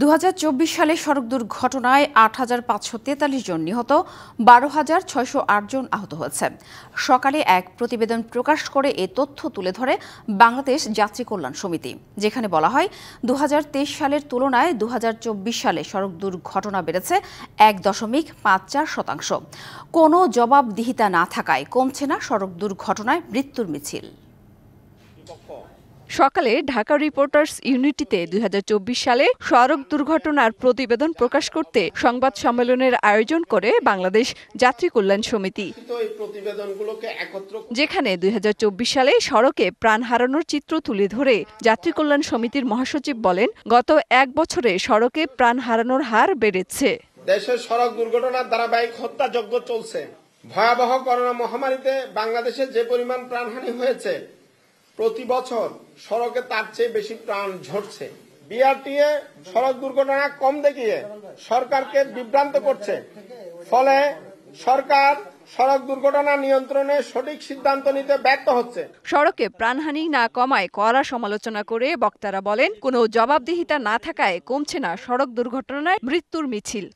2024 সালে সড়ক দুর্ঘটনায় ৮,৫৪৩ জন নিহত, ১২,৬০৮ জন আহত হয়েছে। সকালে এক প্রতিবেদন প্রকাশ করে এ তথ্য তুলে ধরে বাংলাদেশ যাত্রী কল্যাণ সমিতি, যেখানে বলা হয় 2023 সালের তুলনায় 2024 সালে সড়ক দুর্ঘটনা বেড়েছে ১.৫৪%। কোনো জবাবদিহিতা না থাকায় কমছে না সড়ক দুর্ঘটনায় মৃত্যুর মিছিল। সকালে ঢাকা রিপোর্টার্স ইউনিটিতে 2024 সালে সড়ক দুর্ঘটনার প্রতিবেদন প্রকাশ করতে সংবাদ সম্মেলনের আয়োজন করে বাংলাদেশ যাত্রী কল্যাণ সমিতি, যেখানে 2024 সালে সড়কে প্রাণ হারানোর চিত্র তুলে ধরে যাত্রী কল্যাণ সমিতির মহাসচিব বলেন, গত এক বছরে সড়কে প্রাণ হারানোর হার বেড়েছে। দেশের সড়ক দুর্ঘটনার ধারাবাহিক হত্যাযজ্ঞ চলছে। ভয়াবহ করোনা মহামারীতে বাংলাদেশে যে পরিমাণ প্রাণহানি হয়েছে, প্রতি বছর সড়কে তার চেয়ে বেশি প্রাণ ঝরছে। বিআরটিএ সড়ক দুর্ঘটনা কম দেখিয়ে সরকারকে বিভ্রান্ত করছে, ফলে সরকার সড়ক দুর্ঘটনা নিয়ন্ত্রণে সঠিক সিদ্ধান্ত নিতে ব্যর্থ হচ্ছে। সড়কে প্রাণহানি না কমায় কড়া সমালোচনা করে বক্তারা বলেন, কোনো জবাবদিহিতা না থাকায় কমছে না সড়ক দুর্ঘটনায় মৃত্যুর মিছিল।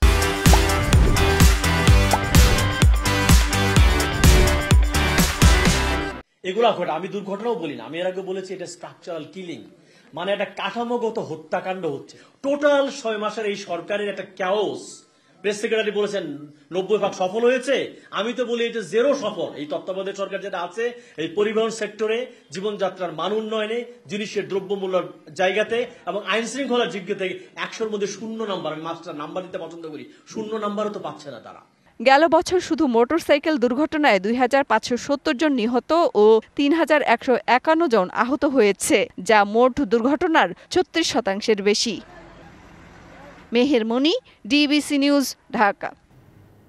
এগুলা ঘটে, আমি দুর্ঘটনাও বলি না, আমি এর আগে বলেছি এটা স্ট্রাকচারাল কিলিং, মানে একটা কাঠামোগত হত্যাকাণ্ড হচ্ছে। টোটাল 6 মাসের এই সরকারের একটা ক্যাওস। প্রেস সেক্রেটারি বলেছেন 90% সফল হয়েছে, আমি তো বলি এটা 0 সফল। এই তত্ত্বাবধায়ক সরকার যেটা আছে, এই পরিবহন সেক্টরে, জীবনযাত্রার মান উন্নয়নে, জিনিসের দ্রব্যমূল্যের জায়গাতে এবং আইন শৃঙ্খলার দিক থেকে 100-র মধ্যে 0 নাম্বার। আমি মাস্টার নাম্বার দিতে পছন্দ করি, 0 নাম্বারও তো পাচ্ছে না তারা। গেল বছর শুধু মোটরসাইকেল দুর্ঘটনায় 2,570 জন নিহত ও 3,151 জন আহত হয়েছে, যা মোট দুর্ঘটনার 36% বেশি। মেহের মনি, ডিবিসি নিউজ, ঢাকা।